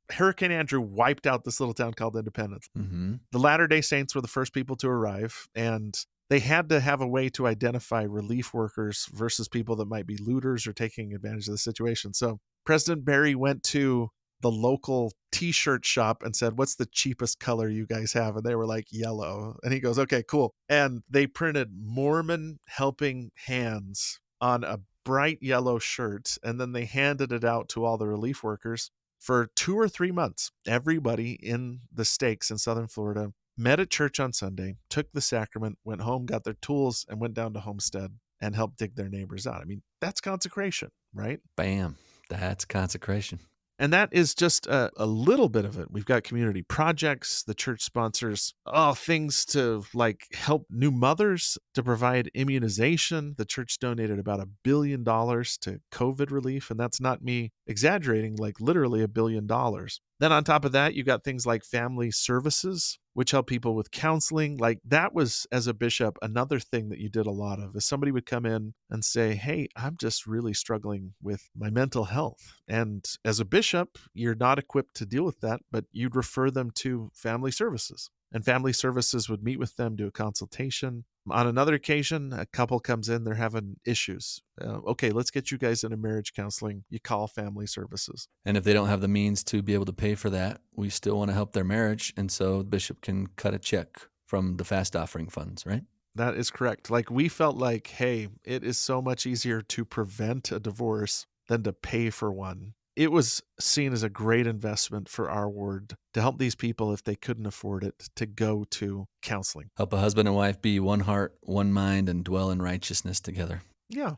Hurricane Andrew wiped out this little town called Independence. Mm-hmm. The Latter-day Saints were the first people to arrive, and they had to have a way to identify relief workers versus people that might be looters or taking advantage of the situation. So President Berry went to the local t-shirt shop and said, what's the cheapest color you guys have? And they were like, yellow. And he goes, okay, cool. And they printed Mormon helping hands on a bright yellow shirt, and then they handed it out to all the relief workers. For 2 or 3 months, everybody in the stakes in Southern Florida met at church on Sunday, took the sacrament, went home, got their tools, and went down to Homestead and helped dig their neighbors out. I mean, that's consecration, right? Bam. That's consecration. And that is just a little bit of it. We've got community projects. The church sponsors things to like help new mothers, to provide immunization. The church donated about $1 billion to COVID relief. And that's not me exaggerating, like literally $1 billion. Then on top of that, you got things like family services, which help people with counseling. Like that was, as a bishop, another thing that you did a lot of is somebody would come in and say, hey, I'm just really struggling with my mental health. And as a bishop, you're not equipped to deal with that, but you'd refer them to family services. And family services would meet with them, do a consultation. On another occasion, a couple comes in, they're having issues. Okay, let's get you guys into marriage counseling. You call family services. And if they don't have the means to be able to pay for that, we still want to help their marriage. And so the bishop can cut a check from the fast offering funds, right? That is correct. Like we felt like, hey, it is so much easier to prevent a divorce than to pay for one. It was seen as a great investment for our ward to help these people, if they couldn't afford it, to go to counseling. Help a husband and wife be one heart, one mind, and dwell in righteousness together. Yeah.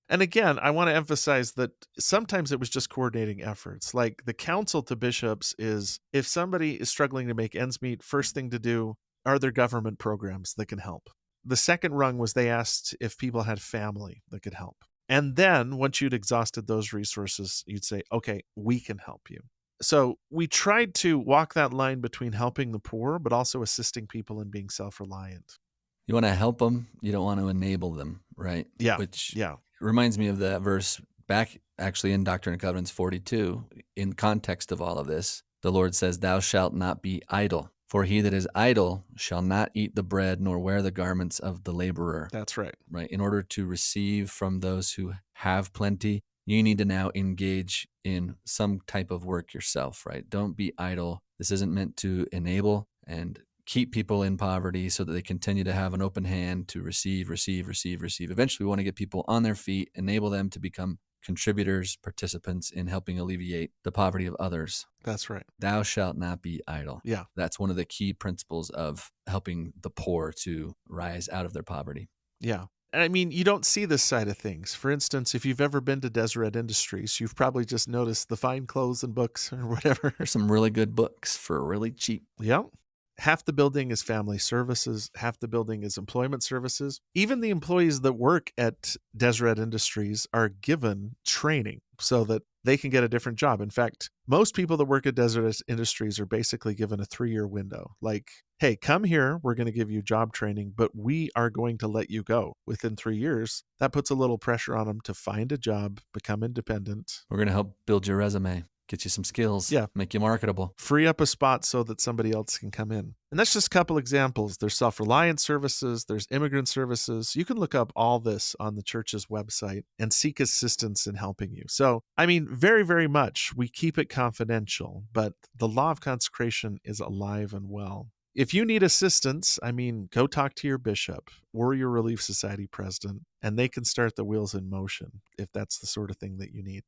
And again, I want to emphasize that sometimes it was just coordinating efforts. Like the counsel to bishops is if somebody is struggling to make ends meet, first thing to do, are there government programs that can help? The second rung was they asked if people had family that could help. And then once you'd exhausted those resources, you'd say, okay, we can help you. So we tried to walk that line between helping the poor, but also assisting people in being self-reliant. You want to help them, you don't want to enable them, right? Yeah. Which Yeah. reminds me of that verse back actually in Doctrine and Covenants 42. In context of all of this, the Lord says, "Thou shalt not be idle, for he that is idle shall not eat the bread nor wear the garments of the laborer." That's right. Right? In order to receive from those who have plenty, you need to now engage in some type of work yourself, right? Don't be idle. This isn't meant to enable and keep people in poverty so that they continue to have an open hand to receive. Eventually, we want to get people on their feet, enable them to become contributors, participants in helping alleviate the poverty of others. That's right. Thou shalt not be idle. Yeah. That's one of the key principles of helping the poor to rise out of their poverty. Yeah. And I mean, you don't see this side of things. For instance, if you've ever been to Deseret Industries, you've probably just noticed the fine clothes and books or whatever. There's some really good books for really cheap. Yeah. Half the building is family services, half the building is employment services. Even the employees that work at Deseret Industries are given training so that they can get a different job. In fact, most people that work at Deseret Industries are basically given a 3-year window. Like, hey, come here, we're going to give you job training, but we are going to let you go within 3 years. That puts a little pressure on them to find a job, become independent. We're going to help build your resume, get you some skills, Yeah. make you marketable. Free up a spot so that somebody else can come in. And that's just a couple examples. There's self-reliant services, there's immigrant services. You can look up all this on the church's website and seek assistance in helping you. So, I mean, very, very much we keep it confidential, but the law of consecration is alive and well. If you need assistance, I mean, go talk to your bishop or your Relief Society president, and they can start the wheels in motion if that's the sort of thing that you need.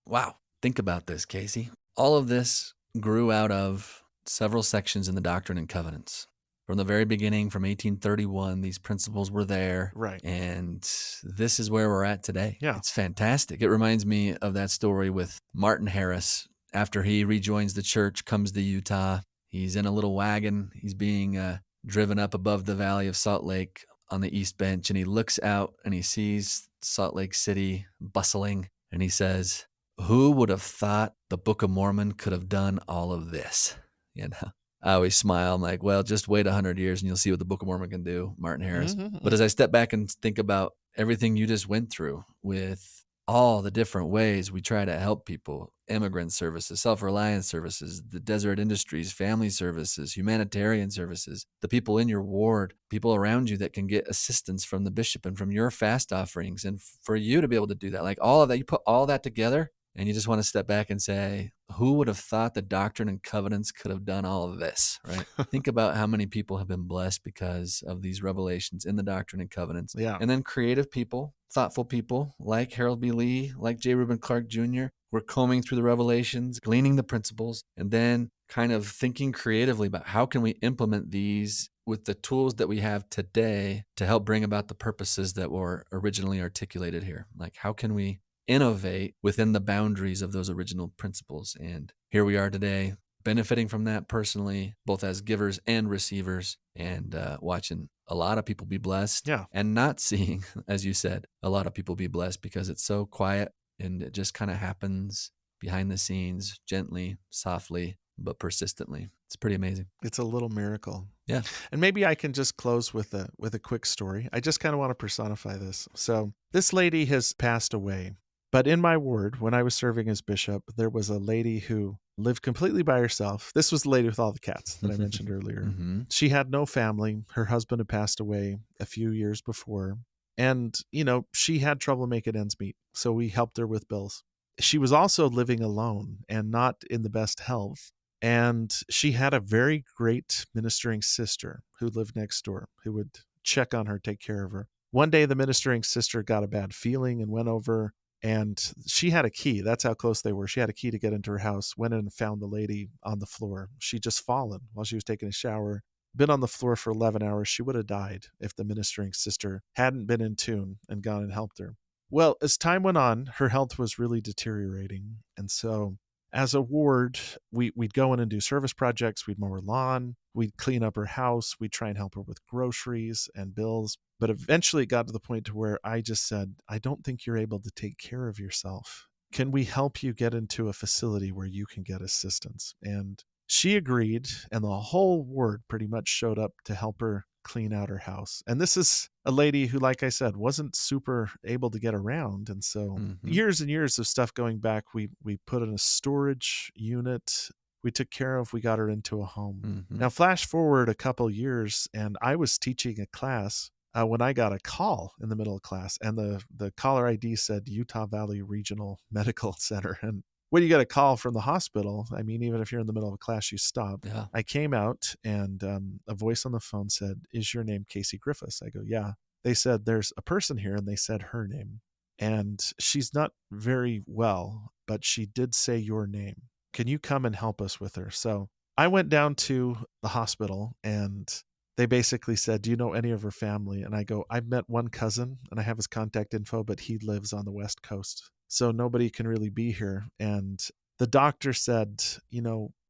Wow. Think about this, Casey. All of this grew out of several sections in the Doctrine and Covenants. From the very beginning, from 1831, these principles were there. Right. And this is where we're at today. Yeah. It's fantastic. It reminds me of that story with Martin Harris. After he rejoins the church, comes to Utah. He's in a little wagon. He's being driven up above the Valley of Salt Lake on the East Bench. And he looks out and he sees Salt Lake City bustling. And he says, "Who would have thought the Book of Mormon could have done all of this?" You know, I always smile. I'm like, well, just wait 100 years and you'll see what the Book of Mormon can do, Martin Harris. Mm-hmm. But as I step back and think about everything you just went through with all the different ways we try to help people, immigrant services, self-reliance services, the Deseret Industries, family services, humanitarian services, the people in your ward, people around you that can get assistance from the bishop and from your fast offerings. And for you to be able to do that, like all of that, you put all that together and you just want to step back and say, who would have thought the Doctrine and Covenants could have done all of this, right? Think about how many people have been blessed because of these revelations in the Doctrine and Covenants. Yeah. And then creative people, thoughtful people like Harold B. Lee, like J. Reuben Clark Jr., were combing through the revelations, gleaning the principles, and then kind of thinking creatively about how can we implement these with the tools that we have today to help bring about the purposes that were originally articulated here. Like, how can we innovate within the boundaries of those original principles? And here we are today, benefiting from that personally, both as givers and receivers, and watching a lot of people be blessed. Yeah. And not seeing, as you said, a lot of people be blessed because it's so quiet and it just kind of happens behind the scenes, gently, softly, but persistently. It's pretty amazing. It's a little miracle. Yeah. And maybe I can just close with a quick story. I just kind of want to personify this. So this lady has passed away. But in my ward, when I was serving as bishop, there was a lady who lived completely by herself. This was the lady with all the cats that I mentioned earlier. Mm-hmm. She had no family. Her husband had passed away a few years before. And, you know, she had trouble making ends meet. So we helped her with bills. She was also living alone and not in the best health. And she had a very great ministering sister who lived next door, who would check on her, take care of her. One day, the ministering sister got a bad feeling and went over. And she had a key. That's how close they were. She had a key to get into her house, went in and found the lady on the floor. She'd just fallen while she was taking a shower, been on the floor for 11 hours. She would have died if the ministering sister hadn't been in tune and gone and helped her. Well, as time went on, her health was really deteriorating. And so as a ward, we'd go in and do service projects. We'd mow her lawn. We'd clean up her house. We'd try and help her with groceries and bills. But eventually it got to the point to where I just said, I don't think you're able to take care of yourself. Can we help you get into a facility where you can get assistance? And she agreed, and the whole ward pretty much showed up to help her clean out her house. And this is a lady who, like I said, wasn't super able to get around. And so years and years of stuff going back, we put in a storage unit. We took care of, we got her into a home. Now, flash forward a couple years, and I was teaching a class when I got a call in the middle of class, and the caller ID said Utah Valley Regional Medical Center. And when you get a call from the hospital, I mean, even if you're in the middle of a class, you stop. Yeah. I came out, and a voice on the phone said, "Is your name Casey Griffiths?" I go, "Yeah." They said, "There's a person here," and they said her name. And she's not very well, but she did say your name. Can you come and help us with her? So I went down to the hospital, and they basically said, "Do you know any of her family?" And I go, "I've met one cousin, and I have his contact info, but he lives on the West Coast. So nobody can really be here." And the doctor said,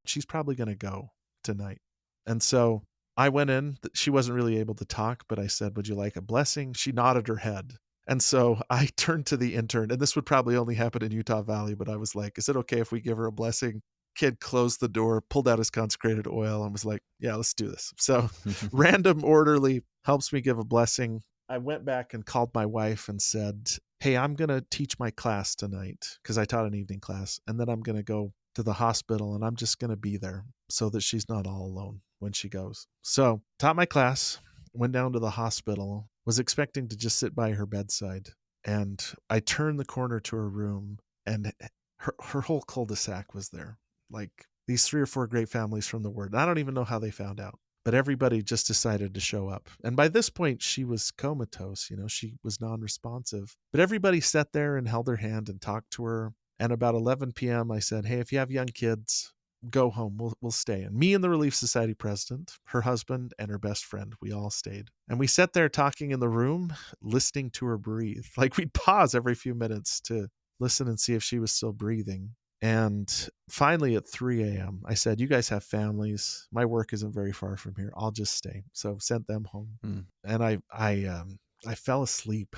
"She's probably going to go tonight." And so I went in. She wasn't really able to talk, but I said, "Would you like a blessing?" She nodded her head. And so I turned to the intern, and this would probably only happen in Utah Valley, but I was like, "Is it okay if we give her a blessing?" Kid closed the door, pulled out his consecrated oil, and was like, "Yeah, let's do this." So random orderly helps me give a blessing. I went back and called my wife and said, "Hey, I'm going to teach my class tonight," because I taught an evening class, "and then I'm going to go to the hospital, and I'm just going to be there so that she's not all alone when she goes." So taught my class, went down to the hospital, was expecting to just sit by her bedside. And I turned the corner to her room, and her whole cul-de-sac was there. Like these 3 or 4 great families from the word. And I don't even know how they found out, but everybody just decided to show up. And by this point, she was comatose. She was non-responsive, but everybody sat there and held her hand and talked to her. And about 11 p.m., I said, "Hey, if you have young kids, go home. We'll stay." And me and the Relief Society president, her husband, and her best friend, we all stayed. And we sat there talking in the room, listening to her breathe. Like we'd pause every few minutes to listen and see if she was still breathing. And finally at 3 a.m., I said, "You guys have families. My work isn't very far from here. I'll just stay." So sent them home. And I fell asleep.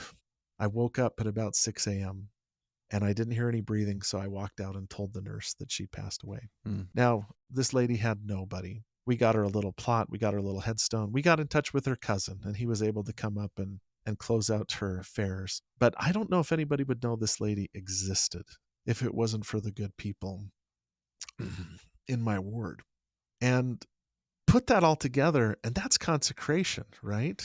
I woke up at about 6 a.m. and I didn't hear any breathing. So I walked out and told the nurse that she passed away. Now, this lady had nobody. We got her a little plot. We got her a little headstone. We got in touch with her cousin, and he was able to come up and close out her affairs. But I don't know if anybody would know this lady existed if it wasn't for the good people in my ward. And put that all together, and that's consecration, right?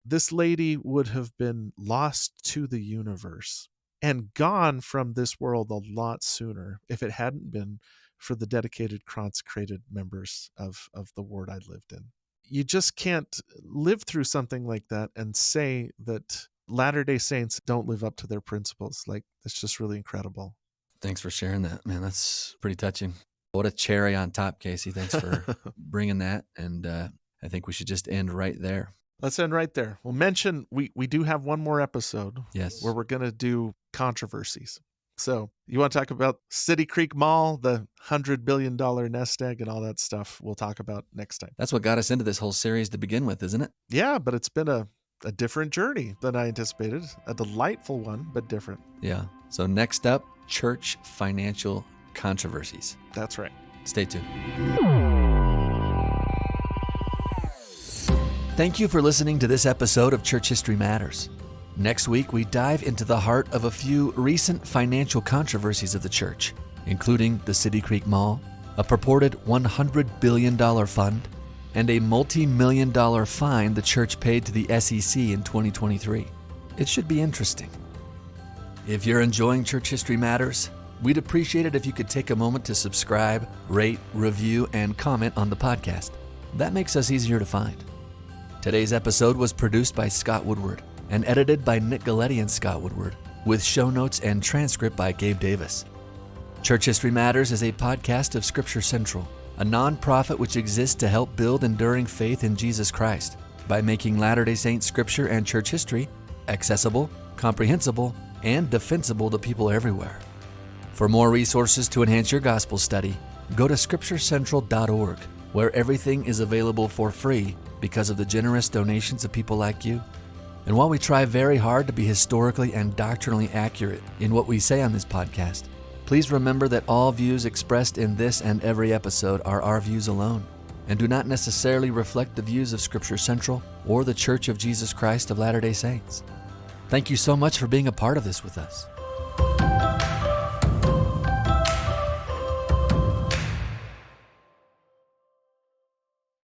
This lady would have been lost to the universe and gone from this world a lot sooner if it hadn't been for the dedicated, consecrated members of the ward I lived in. You just can't live through something like that and say that Latter-day Saints don't live up to their principles. Like, that's just really incredible. Thanks for sharing that, man. That's pretty touching. What a cherry on top, Casey. Thanks for bringing that. And I think we should just end right there. Let's end right there. We'll mention we do have one more episode. Yes. Where we're going to do controversies. So you want to talk about City Creek Mall, the $100 billion nest egg, and all that stuff we'll talk about next time. That's what got us into this whole series to begin with, isn't it? Yeah, but it's been a different journey than I anticipated. A delightful one, but different. Yeah. So next up, church financial controversies. That's right. Stay tuned. Thank you for listening to this episode of Church History Matters. Next week, we dive into the heart of a few recent financial controversies of the church, including the City Creek Mall, a purported $100 billion fund, and a multi-million-dollar fine the church paid to the SEC in 2023. It should be interesting. If you're enjoying Church History Matters, we'd appreciate it if you could take a moment to subscribe, rate, review, and comment on the podcast. That makes us easier to find. Today's episode was produced by Scott Woodward and edited by Nick Galletti and Scott Woodward, with show notes and transcript by Gabe Davis. Church History Matters is a podcast of Scripture Central, a nonprofit which exists to help build enduring faith in Jesus Christ by making Latter-day Saints scripture and church history accessible, comprehensible, and defensible to people everywhere. For more resources to enhance your gospel study, go to scripturecentral.org, where everything is available for free because of the generous donations of people like you. And while we try very hard to be historically and doctrinally accurate in what we say on this podcast, please remember that all views expressed in this and every episode are our views alone and do not necessarily reflect the views of Scripture Central or the Church of Jesus Christ of Latter-day Saints. Thank you so much for being a part of this with us.